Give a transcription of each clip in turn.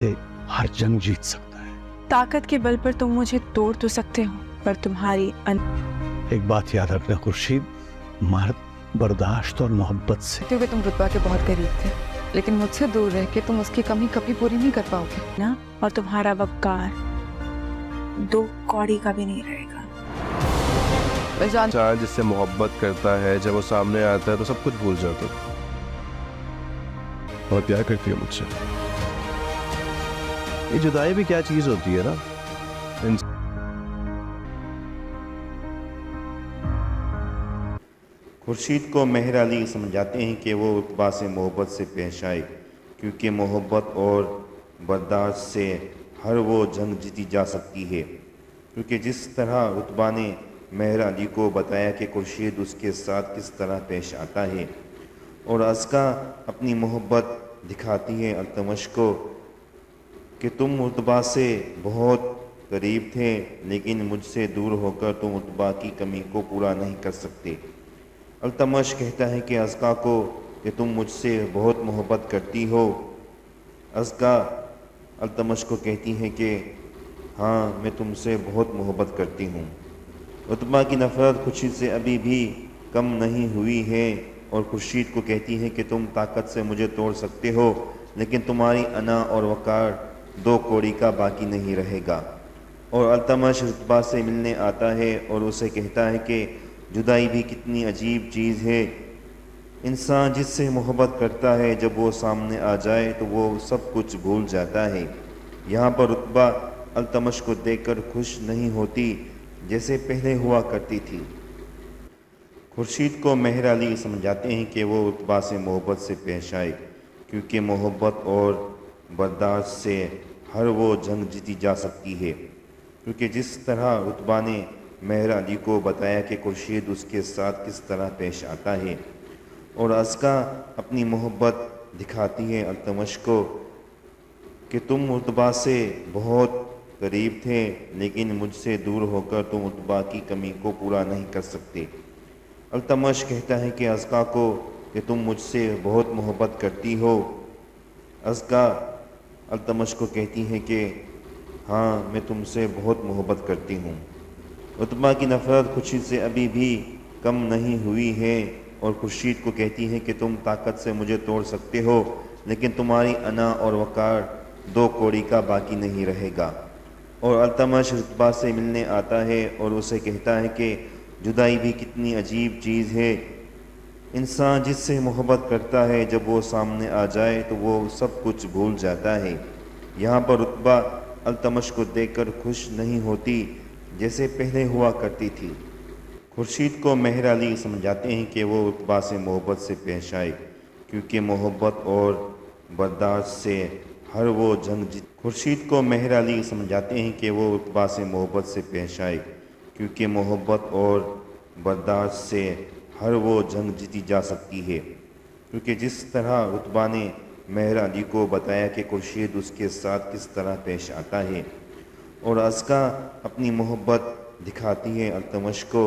ہر جنگ جیت سکتا ہے۔ طاقت کے بل پر تم مجھے توڑ تو سکتے ہو، پر تمہاری ایک بات یاد رکھنا خورشید، مرد برداشت اور محبت سے کیونکہ تم رتبہ کے بہت قریب تھے، لیکن مجھ سے دور رہ کے تم اس کی کمی کبھی پوری نہیں کر پاؤ گے نا، اور تمہارا وقار 2 کوڑی کا بھی نہیں رہے گا۔ میں جانتی انسان جس سے محبت کرتا ہے جب وہ سامنے آتا ہے تو سب کچھ بھول جاتا ہے اور پیار کرتی ہے مجھ سے۔ یہ جدائی بھی کیا چیز ہوتی ہے نا، خورشید کو مہر علی سمجھاتے ہیں کہ وہ رتبہ سے محبت سے پیش آئے، کیونکہ محبت اور برداشت سے ہر وہ جنگ جیتی جا سکتی ہے۔ کیونکہ جس طرح رتبہ نے مہر علی کو بتایا کہ خورشید اس کے ساتھ کس طرح پیش آتا ہے، اور ازکا اپنی محبت دکھاتی ہے التمش کو کہ تم رتبہ سے بہت قریب تھے، لیکن مجھ سے دور ہو کر تم رتبہ کی کمی کو پورا نہیں کر سکتے۔ التمش کہتا ہے کہ ازکا کو کہ تم مجھ سے بہت محبت کرتی ہو۔ ازکا التمش کو کہتی ہے کہ ہاں میں تم سے بہت محبت کرتی ہوں۔ رتبہ کی نفرت خورشید سے ابھی بھی کم نہیں ہوئی ہے، اور خورشید کو کہتی ہے کہ تم طاقت سے مجھے توڑ سکتے ہو، لیکن تمہاری انا اور وقار 2 کوڑی کا باقی نہیں رہے گا۔ اور التمش رتبہ سے ملنے آتا ہے اور اسے کہتا ہے کہ جدائی بھی کتنی عجیب چیز ہے، انسان جس سے محبت کرتا ہے جب وہ سامنے آ جائے تو وہ سب کچھ بھول جاتا ہے۔ یہاں پر رتبہ التمش کو دیکھ کر خوش نہیں ہوتی جیسے پہلے ہوا کرتی تھی۔ خورشید کو مہر علی سمجھاتے ہیں کہ وہ رتبہ سے محبت سے پیش آئے، کیونکہ محبت اور برداشت سے ہر وہ جنگ جیتی جا سکتی ہے۔ کیونکہ جس طرح رتبہ نے مہر علی کو بتایا کہ خورشید اس کے ساتھ کس طرح پیش آتا ہے، اور ازکا اپنی محبت دکھاتی ہے التمش کو کہ تم رتبہ سے بہت قریب تھے، لیکن مجھ سے دور ہو کر تم رتبہ کی کمی کو پورا نہیں کر سکتے۔ التمش کہتا ہے کہ ازکا کو کہ تم مجھ سے بہت محبت کرتی ہو۔ ازکا التمش کو کہتی ہے کہ ہاں میں تم سے بہت محبت کرتی ہوں۔ رتبہ کی نفرت خورشید سے ابھی بھی کم نہیں ہوئی ہے، اور خورشید کو کہتی ہے کہ تم طاقت سے مجھے توڑ سکتے ہو، لیکن تمہاری انا اور وقار 2 کوڑی کا باقی نہیں رہے گا۔ اور التمش رتبہ سے ملنے آتا ہے اور اسے کہتا ہے کہ جدائی بھی کتنی عجیب چیز ہے، انسان جس سے محبت کرتا ہے جب وہ سامنے آ جائے تو وہ سب کچھ بھول جاتا ہے۔ یہاں پر رتبہ التمش کو دیکھ کر خوش نہیں ہوتی جیسے پہلے ہوا کرتی تھی۔ خورشید کو مہر علی سمجھاتے ہیں کہ وہ رتبہ سے محبت سے پیش آئے، کیونکہ محبت اور برداشت سے ہر وہ جنگ خورشید کو مہر علی سمجھاتے ہیں کہ وہ رتبہ سے محبت سے پیش آئے، کیونکہ محبت اور برداشت سے ہر وہ جنگ جیتی جا سکتی ہے۔ کیونکہ جس طرح رتبہ نے مہر علی کو بتایا کہ خورشید اس کے ساتھ کس طرح پیش آتا ہے، اور ازکا اپنی محبت دکھاتی ہے التمش کو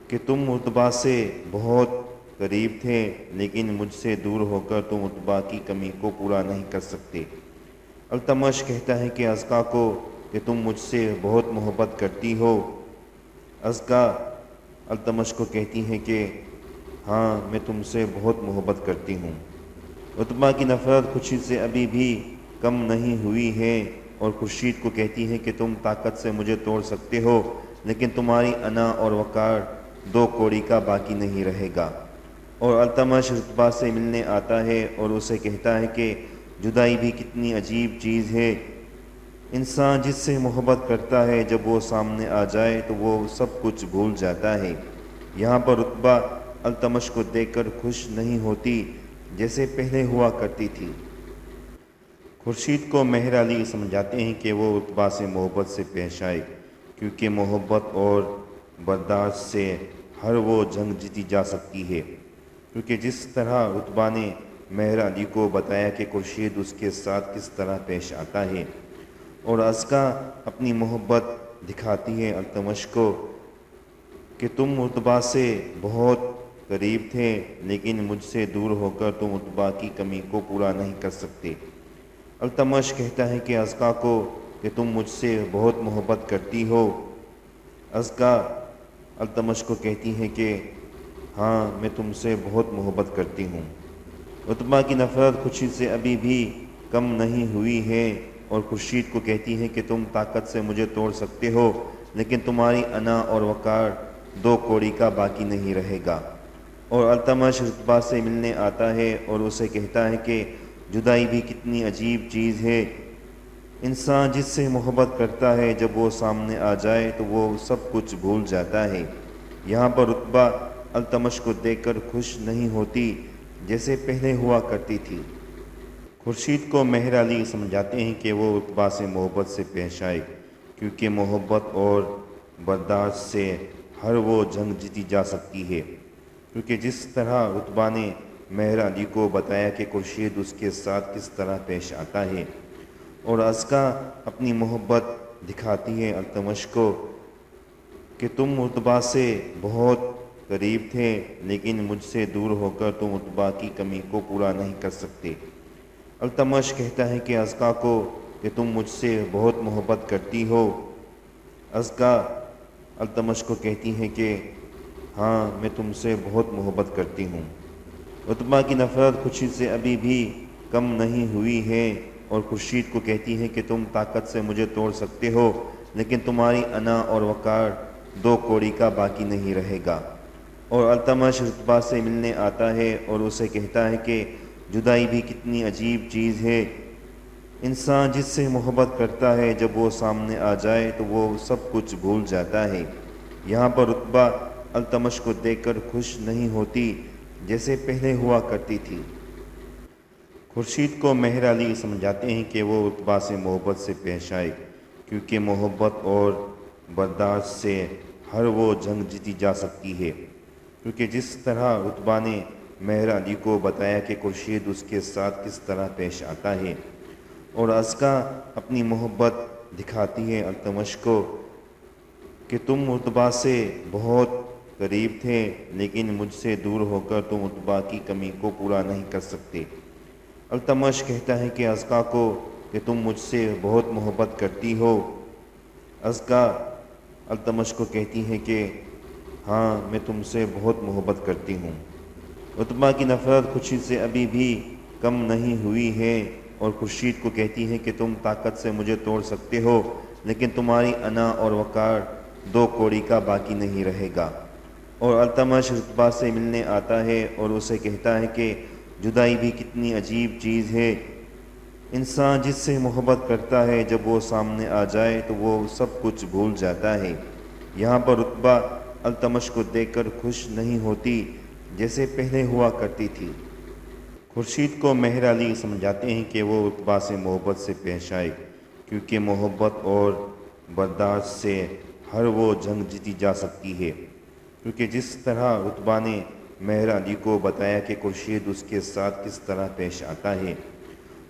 کہ تم رتبہ سے بہت قریب تھے، لیکن مجھ سے دور ہو کر تم رتبہ کی کمی کو پورا نہیں کر سکتے۔ التمش کہتا ہے کہ ازکا کو کہ تم مجھ سے بہت محبت کرتی ہو۔ ازکا التمش کو کہتی ہے کہ ہاں میں تم سے بہت محبت کرتی ہوں۔ رتبہ کی نفرت خورشید سے ابھی بھی کم نہیں ہوئی ہے، اور خورشید کو کہتی ہے کہ تم طاقت سے مجھے توڑ سکتے ہو، لیکن تمہاری انا اور وقار 2 کوڑی کا باقی نہیں رہے گا۔ اور التمش رتبہ سے ملنے آتا ہے اور اسے کہتا ہے کہ جدائی بھی کتنی عجیب چیز ہے، انسان جس سے محبت کرتا ہے جب وہ سامنے آ جائے تو وہ سب کچھ بھول جاتا ہے۔ یہاں پر رتبہ التمش کو دیکھ کر خوش نہیں ہوتی جیسے پہلے ہوا کرتی تھی۔ خورشید کو مہر علی سمجھاتے ہیں کہ وہ رتبہ سے محبت سے پیش آئے، کیونکہ محبت اور برداشت سے ہر وہ جنگ جیتی جا سکتی ہے۔ کیونکہ جس طرح رتبہ نے مہر علی کو بتایا کہ خورشید اس کے ساتھ کس طرح پیش آتا ہے، اور ازکا اپنی محبت دکھاتی ہے التمش کو کہ تم رتبہ سے بہت قریب تھے، لیکن مجھ سے دور ہو کر تم رتبہ کی کمی کو پورا نہیں کر سکتے۔ التمش کہتا ہے کہ ازکا کو کہ تم مجھ سے بہت محبت کرتی ہو۔ ازکا التمش کو کہتی ہے کہ ہاں میں تم سے بہت محبت کرتی ہوں۔ عتبہ کی نفرت خورشید سے ابھی بھی کم نہیں ہوئی ہے اور خورشید کو کہتی ہے کہ تم طاقت سے مجھے توڑ سکتے ہو، لیکن تمہاری انا اور وقار دو کوڑی کا باقی نہیں رہے گا۔ اور التمش عتبہ سے ملنے آتا ہے اور اسے کہتا ہے کہ جدائی بھی کتنی عجیب چیز ہے، انسان جس سے محبت کرتا ہے جب وہ سامنے آ جائے تو وہ سب کچھ بھول جاتا ہے۔ یہاں پر عتبہ التمش کو دیکھ کر خوش نہیں ہوتی جیسے پہلے ہوا کرتی تھی۔ خورشید کو مہر علی سمجھاتے ہیں کہ وہ عتبہ سے محبت سے پیش آئے، کیونکہ محبت اور برداشت سے ہر وہ جنگ جیتی جا سکتی ہے۔ کیونکہ جس طرح عتبہ نے مہر علی کو بتایا کہ خورشید اس کے ساتھ کس طرح پیش آتا ہے، اور ازکا اپنی محبت دکھاتی ہے التمش کو کہ تم عتبہ سے بہت قریب تھے، لیکن مجھ سے دور ہو کر تم عتبہ کی کمی کو پورا نہیں کر سکتے۔ التمش کہتا ہے کہ ازکا کو کہ تم مجھ سے بہت محبت کرتی ہو۔ ازکا التمش کو کہتی ہے کہ ہاں میں تم سے بہت محبت کرتی ہوں۔ عتبہ کی نفرت خورشید سے ابھی بھی کم نہیں ہوئی ہے اور خورشید کو کہتی ہے کہ تم طاقت سے مجھے توڑ سکتے ہو، لیکن تمہاری انا اور وقار دو کوڑی کا باقی نہیں رہے گا۔ اور التمش عتبہ سے ملنے آتا ہے اور اسے کہتا ہے کہ جدائی بھی کتنی عجیب چیز ہے، انسان جس سے محبت کرتا ہے جب وہ سامنے آ جائے تو وہ سب کچھ بھول جاتا ہے۔ یہاں پر عتبہ التمش کو دیکھ کر خوش نہیں ہوتی جیسے پہلے ہوا کرتی تھی۔ خورشید کو مہر علی سمجھاتے ہیں کہ وہ عتبہ سے محبت سے پیش آئے، کیونکہ محبت اور برداشت سے ہر وہ جنگ جیتی جا سکتی ہے۔ کیونکہ جس طرح عتبہ نے مہر علی کو بتایا کہ خورشید اس کے ساتھ کس طرح پیش آتا ہے، اور ازکا اپنی محبت دکھاتی ہے التمش کو کہ تم عتبہ سے بہت قریب تھے، لیکن مجھ سے دور ہو کر تم عتبہ کی کمی کو پورا نہیں کر سکتے۔ التمش کہتا ہے کہ ازکا کو کہ تم مجھ سے بہت محبت کرتی ہو۔ ازکا التمش کو کہتی ہے کہ ہاں میں تم سے بہت محبت کرتی ہوں۔ عتبہ کی نفرت خورشید سے ابھی بھی کم نہیں ہوئی ہے اور خورشید کو کہتی ہے کہ تم طاقت سے مجھے توڑ سکتے ہو، لیکن تمہاری انا اور وقار دو کوڑی کا باقی نہیں رہے گا۔ اور التمش عتبہ سے ملنے آتا ہے اور اسے کہتا ہے کہ جدائی بھی کتنی عجیب چیز ہے، انسان جس سے محبت کرتا ہے جب وہ سامنے آ جائے تو وہ سب کچھ بھول جاتا ہے۔ یہاں پر عتبہ التمش کو دیکھ کر خوش نہیں ہوتی جیسے پہلے ہوا کرتی تھی۔ خورشید کو مہر علی سمجھاتے ہیں کہ وہ عتبہ سے محبت سے پیش آئے، کیونکہ محبت اور برداشت سے ہر وہ جنگ جیتی جا سکتی ہے۔ کیونکہ جس طرح عتبہ نے مہر علی کو بتایا کہ خورشید اس کے ساتھ کس طرح پیش آتا ہے،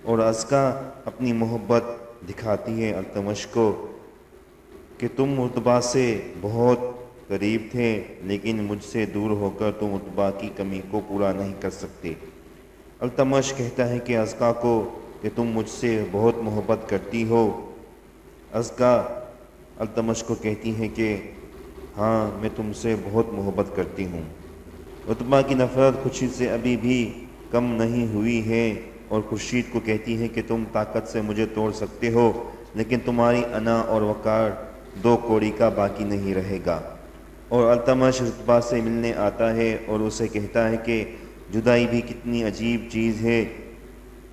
اور ازکا اپنی محبت دکھاتی ہے التمش کو کہ تم عتبہ سے بہت قریب تھے، لیکن مجھ سے دور ہو کر تم عتبہ کی کمی کو پورا نہیں کر سکتے۔ التمش کہتا ہے کہ ازکا کو کہ تم مجھ سے بہت محبت کرتی ہو۔ ازکا التمش کو کہتی ہے کہ ہاں میں تم سے بہت محبت کرتی ہوں۔ عتبہ کی نفرت خورشید سے ابھی بھی کم نہیں ہوئی ہے اور خورشید کو کہتی ہے کہ تم طاقت سے مجھے توڑ سکتے ہو، لیکن تمہاری انا اور وقار دو کوڑی کا باقی نہیں رہے گا۔ اور التمش عتبہ سے ملنے آتا ہے اور اسے کہتا ہے کہ جدائی بھی کتنی عجیب چیز ہے،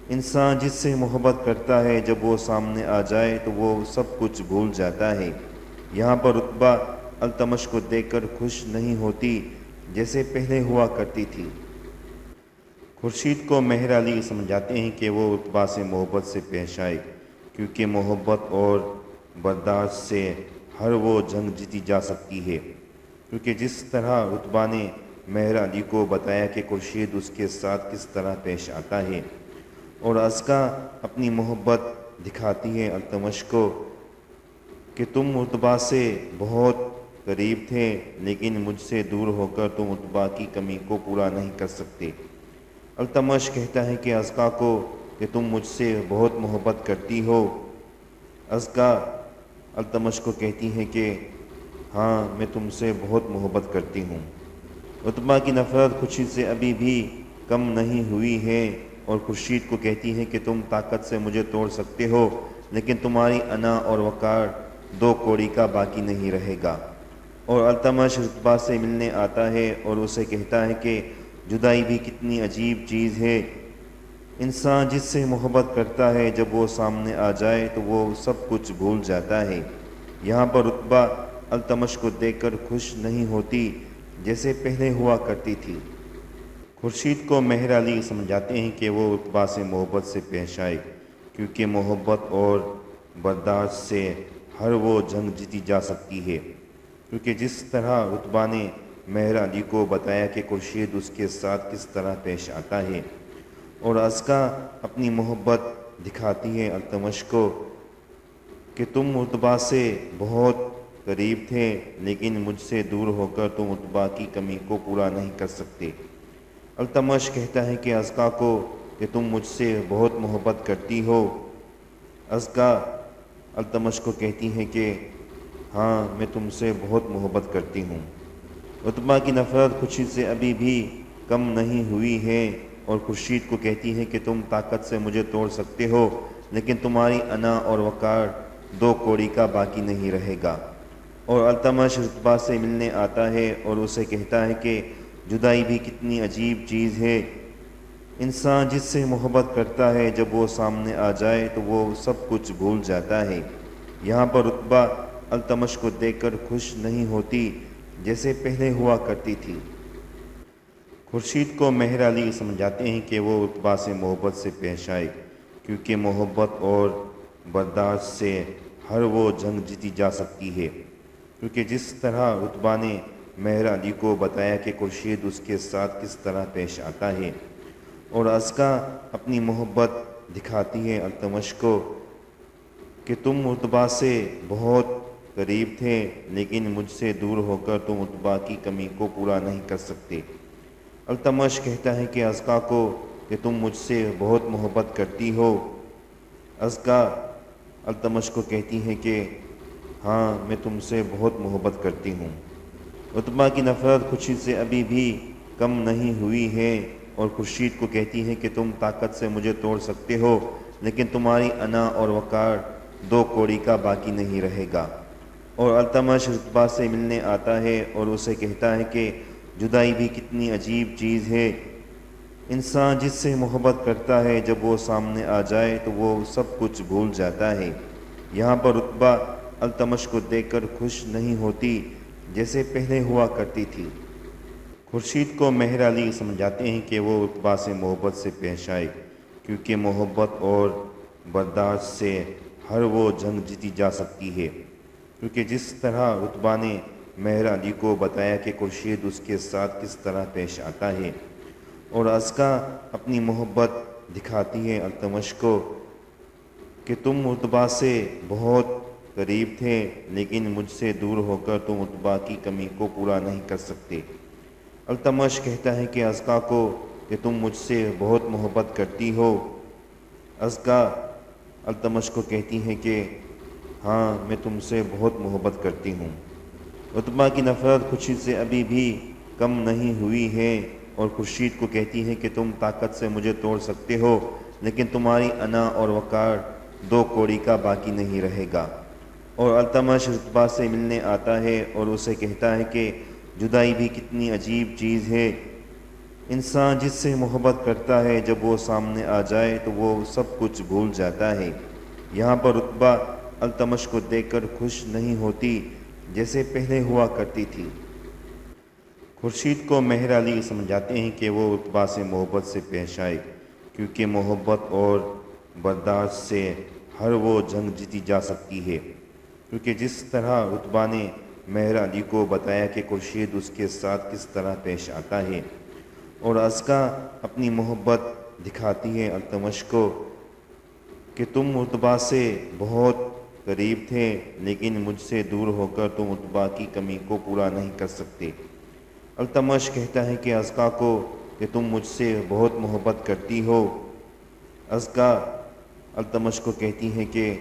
انسان جس سے محبت کرتا ہے جب وہ سامنے آ جائے تو وہ سب کچھ بھول جاتا ہے۔ یہاں پر عتبہ التمش کو دیکھ کر خوش نہیں ہوتی جیسے پہلے ہوا کرتی تھی۔ خورشید کو مہر علی سمجھاتے ہیں کہ وہ عتبہ سے محبت سے پیش آئے، کیونکہ محبت اور برداشت سے ہر وہ جنگ جیتی جا سکتی ہے۔ کیونکہ جس طرح عتبہ نے مہر علی کو بتایا کہ خورشید اس کے ساتھ کس طرح پیش آتا ہے، اور ازکا اپنی محبت دکھاتی ہے التمش کو کہ تم عتبہ سے بہت قریب تھے، لیکن مجھ سے دور ہو کر تم عتبہ کی کمی کو پورا نہیں کر سکتے۔ التمش کہتا ہے کہ ازکا کو کہ تم مجھ سے بہت محبت کرتی ہو۔ ازکا التمش کو کہتی ہے کہ ہاں میں تم سے بہت محبت کرتی ہوں۔ عتبہ کی نفرت خورشید سے ابھی بھی کم نہیں ہوئی ہے اور خورشید کو کہتی ہے کہ تم طاقت سے مجھے توڑ سکتے ہو، لیکن تمہاری انا اور وقار دو کوڑی کا باقی نہیں رہے گا۔ اور التمش عتبہ سے ملنے آتا ہے اور اسے کہتا ہے کہ جدائی بھی کتنی عجیب چیز ہے۔ انسان جس سے محبت کرتا ہے جب وہ سامنے آ جائے تو وہ سب کچھ بھول جاتا ہے۔ یہاں پر عتبہ التمش کو دیکھ کر خوش نہیں ہوتی جیسے پہلے ہوا کرتی تھی۔ خورشید کو مہر علی سمجھاتے ہیں کہ وہ عتبہ سے محبت سے پیش آئے، کیونکہ محبت اور برداشت سے ہر وہ جنگ جیتی جا سکتی ہے۔ کیونکہ جس طرح عتبہ نے مہر علی کو بتایا کہ خورشید اس کے ساتھ کس طرح پیش آتا ہے، اور ازکا اپنی محبت دکھاتی ہے التمش کو کہ تم عتبہ سے بہت قریب تھے، لیکن مجھ سے دور ہو کر تم عتبہ کی کمی کو پورا نہیں کر سکتے۔ التمش کہتا ہے کہ ازکا کو کہ تم مجھ سے بہت محبت کرتی ہو۔ ازکا التمش کو کہتی ہے کہ ہاں میں تم سے بہت محبت کرتی ہوں۔ عتبہ کی نفرت خورشید سے ابھی بھی کم نہیں ہوئی ہے اور خورشید کو کہتی ہے کہ تم طاقت سے مجھے توڑ سکتے ہو، لیکن تمہاری انا اور وقار دو کوڑی کا باقی نہیں رہے گا۔ اور التمش عتبہ سے ملنے آتا ہے اور اسے کہتا ہے کہ جدائی بھی کتنی عجیب چیز ہے۔ انسان جس سے محبت کرتا ہے جب وہ سامنے آ جائے تو وہ سب کچھ بھول جاتا ہے۔ یہاں پر عتبہ التمش کو دیکھ کر خوش نہیں ہوتی جیسے پہلے ہوا کرتی تھی۔ خورشید کو مہر علی سمجھاتے ہیں کہ وہ عتبہ سے محبت سے پیش آئے، کیونکہ محبت اور برداشت سے ہر وہ جنگ جیتی جا سکتی ہے۔ کیونکہ جس طرح عتبہ نے مہر علی کو بتایا کہ خورشید اس کے ساتھ کس طرح پیش آتا ہے، اور ازکا اپنی محبت دکھاتی ہے التمش کو کہ تم عتبہ سے بہت قریب تھے، لیکن مجھ سے دور ہو کر تم عتبہ کی کمی کو پورا نہیں کر سکتے۔ التمش کہتا ہے کہ ازکا کو کہ تم مجھ سے بہت محبت کرتی ہو۔ ازکا التمش کو کہتی ہے کہ ہاں میں تم سے بہت محبت کرتی ہوں۔ عتبہ کی نفرت خورشید سے ابھی بھی کم نہیں ہوئی ہے اور خورشید کو کہتی ہے کہ تم طاقت سے مجھے توڑ سکتے ہو، لیکن تمہاری انا اور وقار دو کوڑی کا باقی نہیں رہے گا۔ اور التمش عتبہ سے ملنے آتا ہے اور اسے کہتا ہے کہ جدائی بھی کتنی عجیب چیز ہے۔ انسان جس سے محبت کرتا ہے جب وہ سامنے آ جائے تو وہ سب کچھ بھول جاتا ہے۔ یہاں پر عتبہ التمش کو دیکھ کر خوش نہیں ہوتی جیسے پہلے ہوا کرتی تھی۔ خورشید کو مہر علی سمجھاتے ہیں کہ وہ عتبہ سے محبت سے پیش آئے، کیونکہ محبت اور برداشت سے ہر وہ جنگ جیتی جا سکتی ہے۔ کیونکہ جس طرح عتبہ نے مہر علی کو بتایا کہ خورشید اس کے ساتھ کس طرح پیش آتا ہے، اور ازکا اپنی محبت دکھاتی ہے التمش کو کہ تم عتبہ سے بہت قریب تھے، لیکن مجھ سے دور ہو کر تم عتبہ کی کمی کو پورا نہیں کر سکتے۔ التمش کہتا ہے کہ ازکا کو کہ تم مجھ سے بہت محبت کرتی ہو۔ ازکا التمش کو کہتی ہے کہ ہاں میں تم سے بہت محبت کرتی ہوں۔ عتبہ کی نفرت خورشید سے ابھی بھی کم نہیں ہوئی ہے اور خورشید کو کہتی ہے کہ تم طاقت سے مجھے توڑ سکتے ہو، لیکن تمہاری انا اور وقار دو کوڑی کا باقی نہیں رہے گا۔ اور التمش عتبہ سے ملنے آتا ہے اور اسے کہتا ہے کہ جدائی بھی کتنی عجیب چیز ہے۔ انسان جس سے محبت کرتا ہے جب وہ سامنے آ جائے تو وہ سب کچھ بھول جاتا ہے۔ یہاں پر عتبہ التمش کو دیکھ کر خوش نہیں ہوتی جیسے پہلے ہوا کرتی تھی۔ خورشید کو مہر علی سمجھاتے ہیں کہ وہ عتبہ سے محبت سے پیش آئے، کیونکہ محبت اور برداشت سے ہر وہ جنگ جیتی جا سکتی ہے۔ کیونکہ جس طرح عتبہ نے مہر علی کو بتایا کہ خورشید اس کے ساتھ کس طرح پیش آتا ہے، اور ازکا اپنی محبت دکھاتی ہے التمش کو کہ تم عتبہ سے بہت قریب تھے، لیکن مجھ سے دور ہو کر تم عتبہ کی کمی کو پورا نہیں کر سکتے۔ التمش کہتا ہے کہ ازکا کو کہ تم مجھ سے بہت محبت کرتی ہو۔ ازکا التمش کو کہتی ہے کہ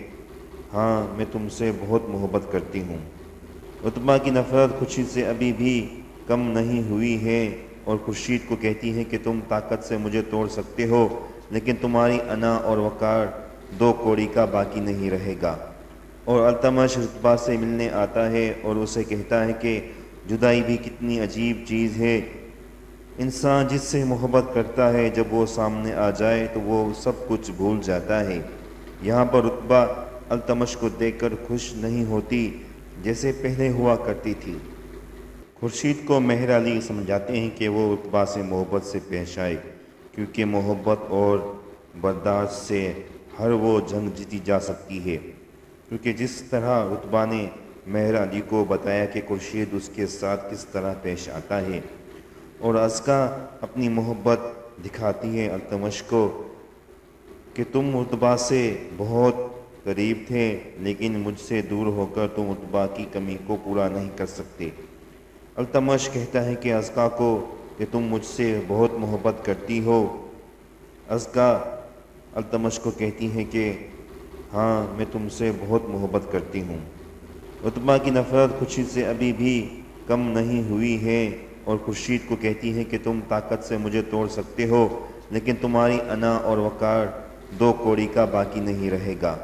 ہاں میں تم سے بہت محبت کرتی ہوں۔ عتبہ کی نفرت خورشید سے ابھی بھی کم نہیں ہوئی ہے اور خورشید کو کہتی ہے کہ تم طاقت سے مجھے توڑ سکتے ہو، لیکن تمہاری انا اور وقار دو کوڑی کا باقی نہیں رہے گا۔ اور التمش عتبہ سے ملنے آتا ہے اور اسے کہتا ہے کہ جدائی بھی کتنی عجیب چیز ہے، انسان جس سے محبت کرتا ہے جب وہ سامنے آ جائے تو وہ سب کچھ بھول جاتا ہے۔ یہاں پر عتبہ التمش کو دیکھ کر خوش نہیں ہوتی جیسے پہلے ہوا کرتی تھی۔ خورشید کو مہر علی سمجھاتے ہیں کہ وہ عتبہ سے محبت سے پیش آئے، کیونکہ محبت اور برداشت سے ہر وہ جنگ جیتی جا سکتی ہے۔ کیونکہ جس طرح عتبہ نے مہر علی کو بتایا کہ خورشید اس کے ساتھ کس طرح پیش آتا ہے، اور ازکا اپنی محبت دکھاتی ہے التمش کو کہ تم عتبہ سے بہت قریب تھے، لیکن مجھ سے دور ہو کر تم عتبہ کی کمی کو پورا نہیں کر سکتے۔ التمش کہتا ہے کہ ازکا کو کہ تم مجھ سے بہت محبت کرتی ہو۔ ازکا التمش کو کہتی ہے کہ ہاں میں تم سے بہت محبت کرتی ہوں۔ عتبہ کی نفرت خورشید سے ابھی بھی کم نہیں ہوئی ہے اور خورشید کو کہتی ہے کہ تم طاقت سے مجھے توڑ سکتے ہو، لیکن تمہاری انا اور وقار دو کوڑی کا باقی نہیں رہے گا۔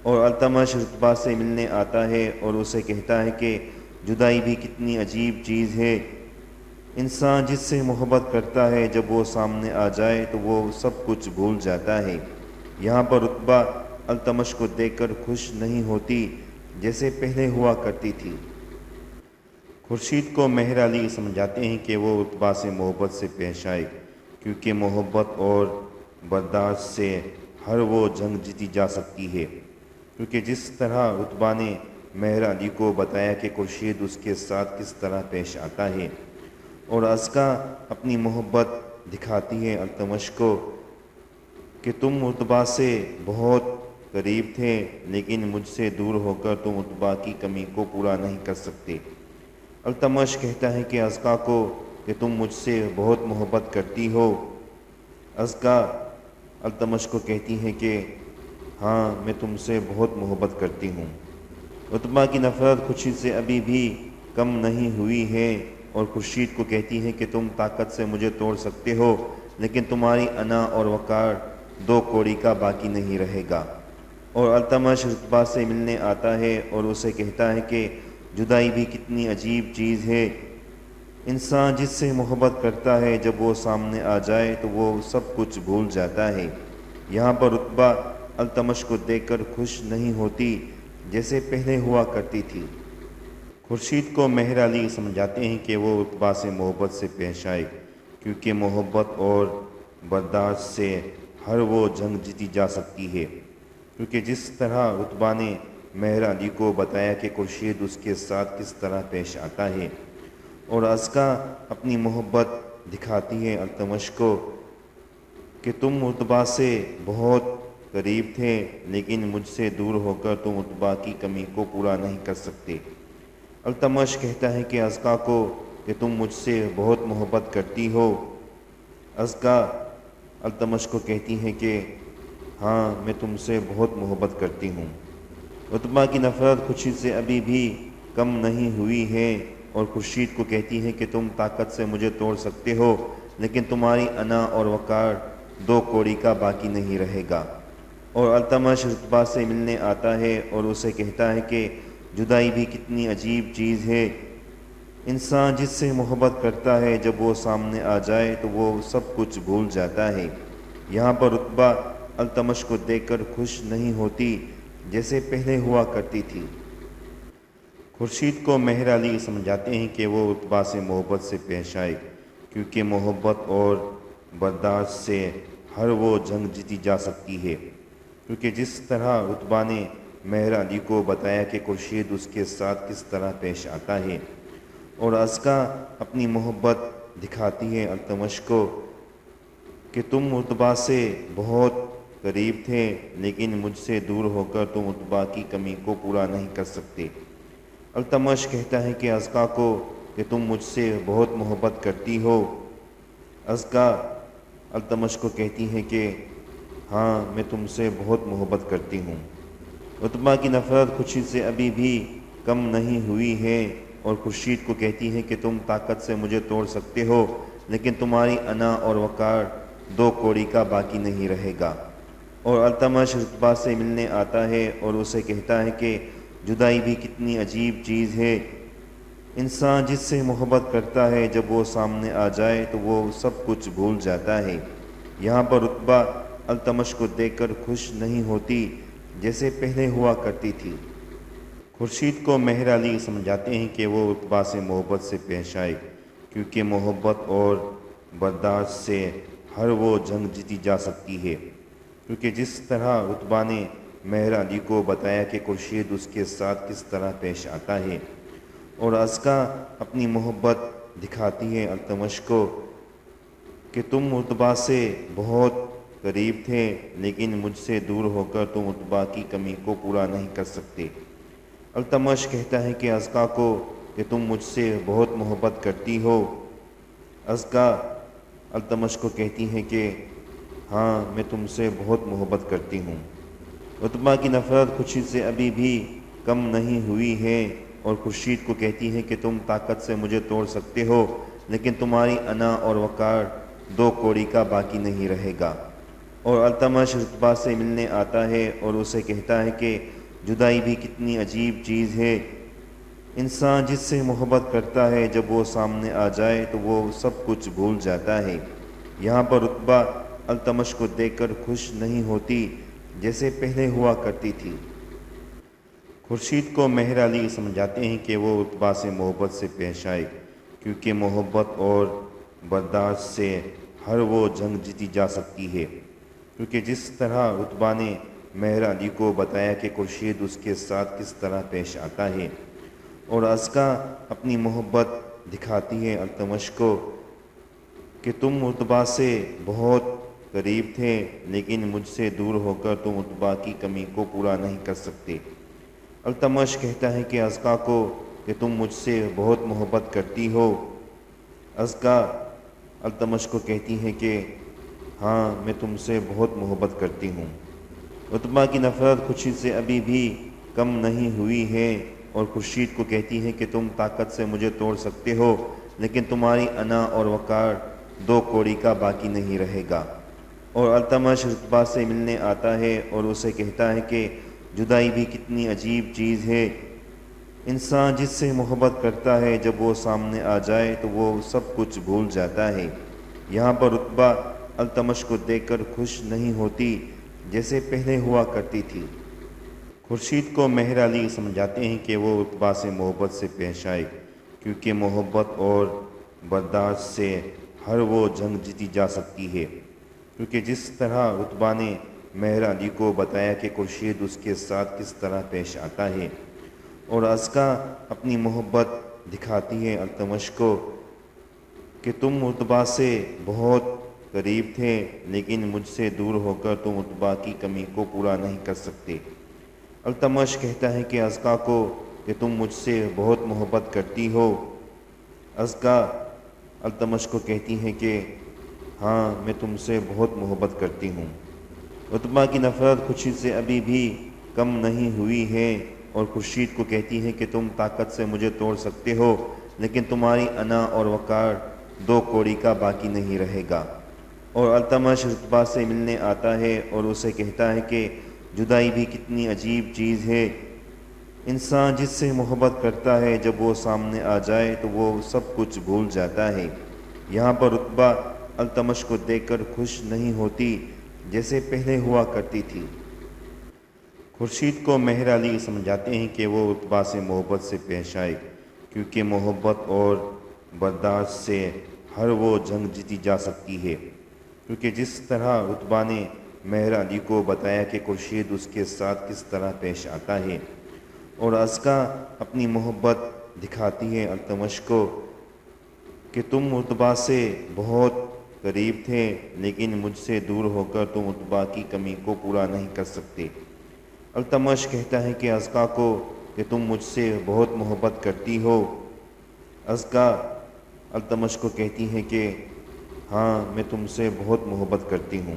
اور التمش عتبہ سے ملنے آتا ہے اور اسے کہتا ہے کہ جدائی بھی کتنی عجیب چیز ہے، انسان جس سے محبت کرتا ہے جب وہ سامنے آ جائے تو وہ سب کچھ بھول جاتا ہے۔ یہاں پر عتبہ التمش کو دیکھ کر خوش نہیں ہوتی جیسے پہلے ہوا کرتی تھی۔ خورشید کو مہر علی سمجھاتے ہیں کہ وہ عتبہ سے محبت سے پیش آئے، کیونکہ محبت اور برداشت سے ہر وہ جنگ جیتی جا سکتی ہے۔ کیونکہ جس طرح عتبہ نے مہر علی کو بتایا کہ خورشید اس کے ساتھ کس طرح پیش آتا ہے، اور ازکا اپنی محبت دکھاتی ہے التمش کو کہ تم عتبہ سے بہت قریب تھے، لیکن مجھ سے دور ہو کر تم عتبہ کی کمی کو پورا نہیں کر سکتے۔ التمش کہتا ہے کہ ازکا کو کہ تم مجھ سے بہت محبت کرتی ہو۔ ازکا التمش کو کہتی ہے کہ ہاں میں تم سے بہت محبت کرتی ہوں۔ عتبہ کی نفرت خورشید سے ابھی بھی کم نہیں ہوئی ہے اور خورشید کو کہتی ہے کہ تم طاقت سے مجھے توڑ سکتے ہو، لیکن تمہاری انا اور وقار دو کوڑی کا باقی نہیں رہے گا۔ اور التمش عتبہ سے ملنے آتا ہے اور اسے کہتا ہے کہ جدائی بھی کتنی عجیب چیز ہے، انسان جس سے محبت کرتا ہے جب وہ سامنے آ جائے تو وہ سب کچھ بھول جاتا ہے۔ یہاں پر عتبہ التمش کو دیکھ کر خوش نہیں ہوتی جیسے پہلے ہوا کرتی تھی۔ خورشید کو مہر علی سمجھاتے ہیں کہ وہ عتبہ سے محبت سے پیش آئے، کیونکہ محبت اور برداشت سے ہر وہ جنگ جیتی جا سکتی ہے۔ کیونکہ جس طرح عتبہ نے مہر علی کو بتایا کہ خورشید اس کے ساتھ کس طرح پیش آتا ہے، اور ازکا اپنی محبت دکھاتی ہے التمش کو کہ تم عتبہ سے بہت قریب تھے، لیکن مجھ سے دور ہو کر تم عتبہ کی کمی کو پورا نہیں کر سکتے۔ التمش کہتا ہے کہ ازکا کو کہ تم مجھ سے بہت محبت کرتی ہو۔ ازکا التمش کو کہتی ہے کہ ہاں میں تم سے بہت محبت کرتی ہوں۔ عتبہ کی نفرت خورشید سے ابھی بھی کم نہیں ہوئی ہے اور خورشید کو کہتی ہے کہ تم طاقت سے مجھے توڑ سکتے ہو، لیکن تمہاری انا اور وقار دو کوڑی کا باقی نہیں رہے گا۔ اور التمش عتبہ سے ملنے آتا ہے اور اسے کہتا ہے کہ جدائی بھی کتنی عجیب چیز ہے، انسان جس سے محبت کرتا ہے جب وہ سامنے آ جائے تو وہ سب کچھ بھول جاتا ہے۔ یہاں پر عتبہ التمش کو دیکھ کر خوش نہیں ہوتی جیسے پہلے ہوا کرتی تھی۔ خورشید کو مہر علی سمجھاتے ہیں کہ وہ عتبہ سے محبت سے پیش آئے، کیونکہ محبت اور برداشت سے ہر وہ جنگ جیتی جا سکتی ہے۔ کیونکہ جس طرح عتبہ نے مہر علی کو بتایا کہ خورشید اس کے ساتھ کس طرح پیش آتا ہے، اور ازکا اپنی محبت دکھاتی ہے التمش کو کہ تم عتبہ سے بہت قریب تھے، لیکن مجھ سے دور ہو کر تم عتبہ کی کمی کو پورا نہیں کر سکتے۔ التمش کہتا ہے کہ ازکا کو کہ تم مجھ سے بہت محبت کرتی ہو۔ ازکا التمش کو کہتی ہے کہ ہاں میں تم سے بہت محبت کرتی ہوں۔ عتبہ کی نفرت خورشید سے ابھی بھی کم نہیں ہوئی ہے اور خورشید کو کہتی ہے کہ تم طاقت سے مجھے توڑ سکتے ہو، لیکن تمہاری انا اور وقار دو کوڑی کا باقی نہیں رہے گا۔ اور التمش عتبہ سے ملنے آتا ہے اور اسے کہتا ہے کہ جدائی بھی کتنی عجیب چیز ہے، انسان جس سے محبت کرتا ہے جب وہ سامنے آ جائے تو وہ سب کچھ بھول جاتا ہے۔ یہاں پر عتبہ التمش کو دیکھ کر خوش نہیں ہوتی جیسے پہلے ہوا کرتی تھی۔ خورشید کو مہر علی سمجھاتے ہیں کہ وہ عتبہ سے محبت سے پیش آئے، کیونکہ محبت اور برداشت سے ہر وہ جنگ جیتی جا سکتی ہے۔ کیونکہ جس طرح عتبہ نے مہر علی کو بتایا کہ خورشید اس کے ساتھ کس طرح پیش آتا ہے، اور ازکا اپنی محبت دکھاتی ہے التمش کو کہ تم عتبہ سے بہت قریب تھے، لیکن مجھ سے دور ہو کر تم عتبہ کی کمی کو پورا نہیں کر سکتے۔ التمش کہتا ہے کہ ازکا کو کہ تم مجھ سے بہت محبت کرتی ہو۔ ازکا التمش کو کہتی ہے کہ ہاں میں تم سے بہت محبت کرتی ہوں۔ عتبہ کی نفرت خورشید سے ابھی بھی کم نہیں ہوئی ہے اور خورشید کو کہتی ہے کہ تم طاقت سے مجھے توڑ سکتے ہو، لیکن تمہاری انا اور وقار دو کوڑی کا باقی نہیں رہے گا۔ اور التمش عتبہ سے ملنے آتا ہے اور اسے کہتا ہے کہ جدائی بھی کتنی عجیب چیز ہے، انسان جس سے محبت کرتا ہے جب وہ سامنے آ جائے تو وہ سب کچھ بھول جاتا ہے۔ یہاں پر عتبہ التمش کو دیکھ کر خوش نہیں ہوتی جیسے پہلے ہوا کرتی تھی۔ خورشید کو مہر علی سمجھاتے ہیں کہ وہ عتبہ سے محبت سے پیش آئے، کیونکہ محبت اور برداشت سے ہر وہ جنگ جیتی جا سکتی ہے۔ کیونکہ جس طرح عتبہ نے مہر علی کو بتایا کہ خورشید اس کے ساتھ کس طرح پیش آتا ہے، اور ازکا اپنی محبت دکھاتی ہے التمش کو کہ تم عتبہ سے بہت قریب تھے، لیکن مجھ سے دور ہو کر تم عتبہ کی کمی کو پورا نہیں کر سکتے۔ التمش کہتا ہے کہ ازکا کو کہ تم مجھ سے بہت محبت کرتی ہو۔ ازکا التمش کو کہتی ہے کہ ہاں میں تم سے بہت محبت کرتی ہوں۔ عتبہ کی نفرت خورشید سے ابھی بھی کم نہیں ہوئی ہے اور خورشید کو کہتی ہے کہ تم طاقت سے مجھے توڑ سکتے ہو، لیکن تمہاری انا اور وقار دو کوڑی کا باقی نہیں رہے گا۔ اور التمش عتبہ سے ملنے آتا ہے اور اسے کہتا ہے کہ جدائی بھی کتنی عجیب چیز ہے، انسان جس سے محبت کرتا ہے جب وہ سامنے آ جائے تو وہ سب کچھ بھول جاتا ہے۔ یہاں پر عتبہ التمش کو دیکھ کر خوش نہیں ہوتی جیسے پہلے ہوا کرتی تھی۔ خورشید کو مہر علی سمجھاتے ہیں کہ وہ عتبہ سے محبت سے پیش آئے، کیونکہ محبت اور برداشت سے ہر وہ جنگ جیتی جا سکتی ہے۔ کیونکہ جس طرح عتبہ نے مہر علی کو بتایا کہ خورشید اس کے ساتھ کس طرح پیش آتا ہے، اور ازکا اپنی محبت دکھاتی ہے التمش کو کہ تم عتبہ سے بہت قریب تھے، لیکن مجھ سے دور ہو کر تم عتبہ کی کمی کو پورا نہیں کر سکتے۔ التمش کہتا ہے کہ ازکا کو کہ تم مجھ سے بہت محبت کرتی ہو۔ ازکا التمش کو کہتی ہے کہ ہاں میں تم سے بہت محبت کرتی ہوں۔ عتبہ کی نفرت خورشید سے ابھی بھی کم نہیں ہوئی ہے اور خورشید کو کہتی ہے کہ تم طاقت سے مجھے توڑ سکتے ہو، لیکن تمہاری انا اور وقار دو کوڑی کا باقی نہیں رہے گا۔ اور التمش عتبہ سے ملنے آتا ہے اور اسے کہتا ہے کہ جدائی بھی کتنی عجیب چیز ہے، انسان جس سے محبت کرتا ہے جب وہ سامنے آ جائے تو وہ سب کچھ بھول جاتا ہے۔ یہاں پر عتبہ التمش کو دیکھ کر خوش نہیں ہوتی جیسے پہلے ہوا کرتی تھی۔ خورشید کو مہر علی سمجھاتے ہیں کہ وہ عتبہ سے محبت سے پیش آئے، کیونکہ محبت اور برداشت سے ہر وہ جنگ جیتی جا سکتی ہے۔ کیونکہ جس طرح عتبہ نے مہر علی کو بتایا کہ خورشید اس کے ساتھ کس طرح پیش آتا ہے، اور ازکا اپنی محبت دکھاتی ہے التمش کو کہ تم عتبہ سے بہت قریب تھے، لیکن مجھ سے دور ہو کر تم عتبہ کی کمی کو پورا نہیں کر سکتے۔ التمش کہتا ہے کہ ازکا کو کہ تم مجھ سے بہت محبت کرتی ہو۔ ازکا التمش کو کہتی ہے کہ ہاں میں تم سے بہت محبت کرتی ہوں۔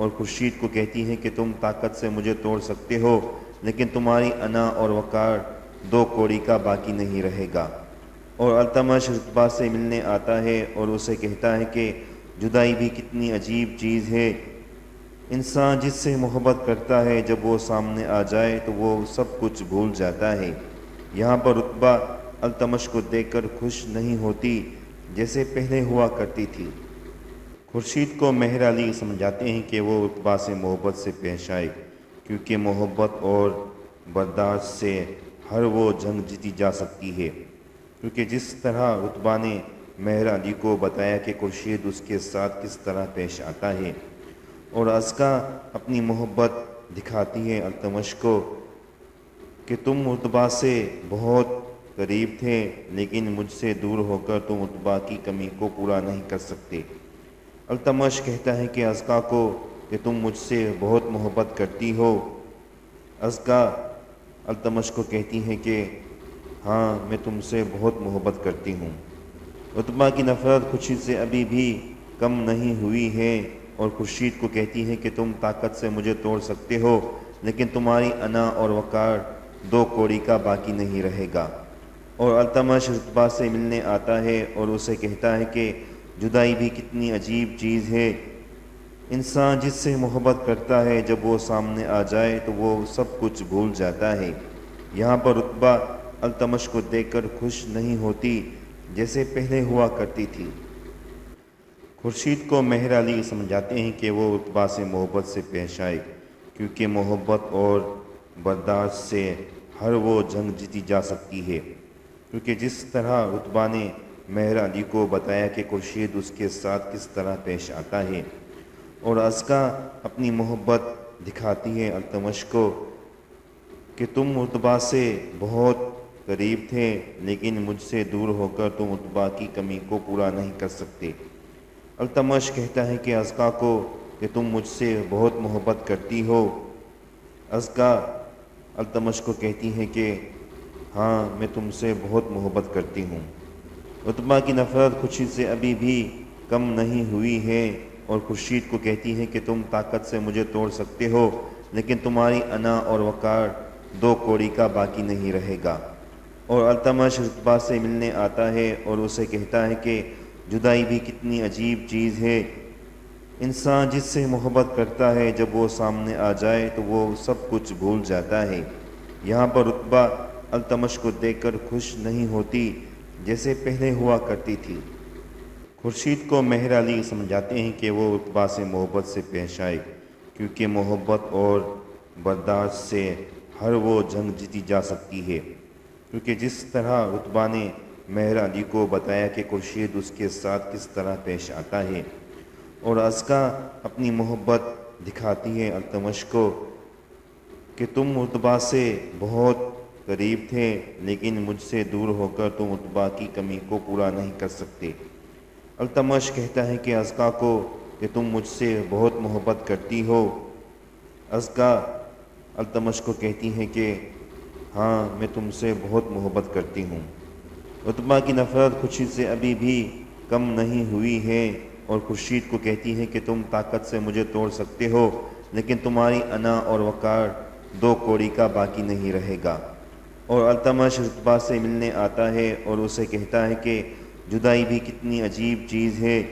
اور خورشید کو کہتی ہے کہ تم طاقت سے مجھے توڑ سکتے ہو، لیکن تمہاری انا اور وقار دو کوڑی کا باقی نہیں رہے گا۔ اور التمش رتبہ سے ملنے آتا ہے اور اسے کہتا ہے کہ جدائی بھی کتنی عجیب چیز ہے، انسان جس سے محبت کرتا ہے جب وہ سامنے آ جائے تو وہ سب کچھ بھول جاتا ہے۔ یہاں پر رتبہ التمش کو دیکھ کر خوش نہیں ہوتی جیسے پہلے ہوا کرتی تھی۔ خورشید کو مہر علی سمجھاتے ہیں کہ وہ رتبہ سے محبت سے پیش آئے، کیونکہ محبت اور برداشت سے ہر وہ جنگ جیتی جا سکتی ہے۔ کیونکہ جس طرح رتبہ نے مہر علی کو بتایا کہ خورشید اس کے ساتھ کس طرح پیش آتا ہے، اور ازکا اپنی محبت دکھاتی ہے التمش کو کہ تم رتبہ سے بہت قریب تھے، لیکن مجھ سے دور ہو کر تم رتبہ کی کمی کو پورا نہیں کر سکتے۔ التمش کہتا ہے کہ ازکا کو کہ تم مجھ سے بہت محبت کرتی ہو۔ ازکا التمش کو کہتی ہے کہ ہاں میں تم سے بہت محبت کرتی ہوں۔ رتبہ کی نفرت خورشید سے ابھی بھی کم نہیں ہوئی ہے اور خورشید کو کہتی ہے کہ تم طاقت سے مجھے توڑ سکتے ہو، لیکن تمہاری انا اور وقار دو کوڑی کا باقی نہیں رہے گا۔ اور التمش رتبہ سے ملنے آتا ہے اور اسے کہتا ہے کہ جدائی بھی کتنی عجیب چیز ہے، انسان جس سے محبت کرتا ہے جب وہ سامنے آ جائے تو وہ سب کچھ بھول جاتا ہے۔ یہاں پر رتبہ التمش کو دیکھ کر خوش نہیں ہوتی جیسے پہلے ہوا کرتی تھی۔ خورشید کو مہر علی سمجھاتے ہیں کہ وہ رتبہ سے محبت سے پیش آئے، کیونکہ محبت اور برداشت سے ہر وہ جنگ جیتی جا سکتی ہے۔ کیونکہ جس طرح رتبہ نے مہر علی کو بتایا کہ خورشید اس کے ساتھ کس طرح پیش آتا ہے، اور ازکا اپنی محبت دکھاتی ہے التمش کو کہ تم رتبہ سے بہت قریب تھے، لیکن مجھ سے دور ہو کر تم رتبہ کی کمی کو پورا نہیں کر سکتے۔ التمش کہتا ہے کہ ازکا کو کہ تم مجھ سے بہت محبت کرتی ہو۔ ازکا التمش کو کہتی ہے کہ ہاں میں تم سے بہت محبت کرتی ہوں۔ رتبہ کی نفرت خورشید سے ابھی بھی کم نہیں ہوئی ہے اور خورشید کو کہتی ہے کہ تم طاقت سے مجھے توڑ سکتے ہو، لیکن تمہاری انا اور وقار دو کوڑی کا باقی نہیں رہے گا۔ اور التمش رتبہ سے ملنے آتا ہے اور اسے کہتا ہے کہ جدائی بھی کتنی عجیب چیز ہے، انسان جس سے محبت کرتا ہے جب وہ سامنے آ جائے تو وہ سب کچھ بھول جاتا ہے۔ یہاں پر رتبہ التمش کو دیکھ کر خوش نہیں ہوتی جیسے پہلے ہوا کرتی تھی۔ خورشید کو مہر علی سمجھاتے ہیں کہ وہ رتبہ سے محبت سے پیش آئے، کیونکہ محبت اور برداشت سے ہر وہ جنگ جیتی جا سکتی ہے۔ کیونکہ جس طرح رتبہ نے مہر علی کو بتایا کہ خورشید اس کے ساتھ کس طرح پیش آتا ہے، اور ازکا اپنی محبت دکھاتی ہے التمش کو کہ تم رتبہ سے بہت قریب تھے، لیکن مجھ سے دور ہو کر تم رتبہ کی کمی کو پورا نہیں کر سکتے۔ التمش کہتا ہے کہ ازکا کو کہ تم مجھ سے بہت محبت کرتی ہو۔ ازکا التمش کو کہتی ہے کہ ہاں میں تم سے بہت محبت کرتی ہوں۔ رتبہ کی نفرت خورشید سے ابھی بھی کم نہیں ہوئی ہے اور خورشید کو کہتی ہے کہ تم طاقت سے مجھے توڑ سکتے ہو، لیکن تمہاری انا اور وقار دو کوڑی کا باقی نہیں رہے گا۔ اور التمش رتبہ سے ملنے آتا ہے اور اسے کہتا ہے کہ جدائی بھی کتنی عجیب چیز ہے،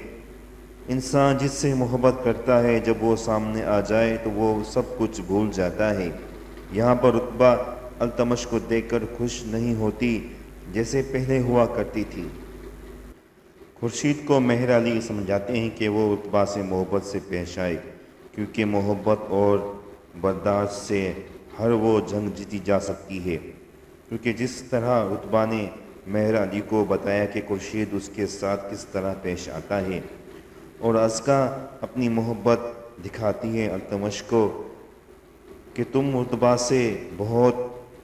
انسان جس سے محبت کرتا ہے جب وہ سامنے آ جائے تو وہ سب کچھ بھول جاتا ہے۔ یہاں پر رتبہ التمش کو دیکھ کر خوش نہیں ہوتی جیسے پہلے ہوا کرتی تھی۔ خورشید کو مہر علی سمجھاتے ہیں کہ وہ رتبہ سے محبت سے پیش آئے، کیونکہ محبت اور برداشت سے ہر وہ جنگ جیتی جا سکتی ہے۔ کیونکہ جس طرح رتبہ نے مہر علی کو بتایا کہ خورشید اس کے ساتھ کس طرح پیش آتا ہے، اور ازکا اپنی محبت دکھاتی ہے التمش کو کہ تم رتبہ سے بہت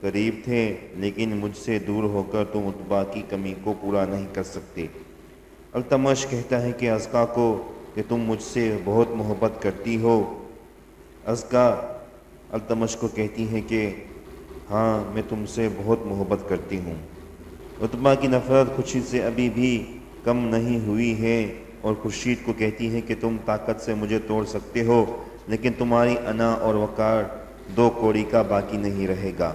قریب تھے، لیکن مجھ سے دور ہو کر تم رتبہ کی کمی کو پورا نہیں کر سکتے۔ التمش کہتا ہے کہ ازکا کو کہ تم مجھ سے بہت محبت کرتی ہو۔ ازکا التمش کو کہتی ہے کہ ہاں میں تم سے بہت محبت کرتی ہوں۔ رتبہ کی نفرت خورشید سے ابھی بھی کم نہیں ہوئی ہے اور خورشید کو کہتی ہے کہ تم طاقت سے مجھے توڑ سکتے ہو، لیکن تمہاری انا اور وقار 2 کوڑی کا باقی نہیں رہے گا۔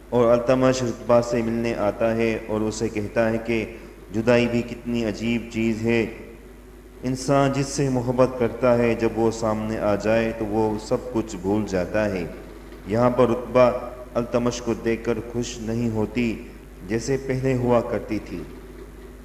اور التمش رتبہ سے ملنے آتا ہے اور اسے کہتا ہے کہ جدائی بھی کتنی عجیب چیز ہے، انسان جس سے محبت کرتا ہے جب وہ سامنے آ جائے تو وہ سب کچھ بھول جاتا ہے۔ یہاں پر رتبہ التمش کو دیکھ کر خوش نہیں ہوتی جیسے پہلے ہوا کرتی تھی۔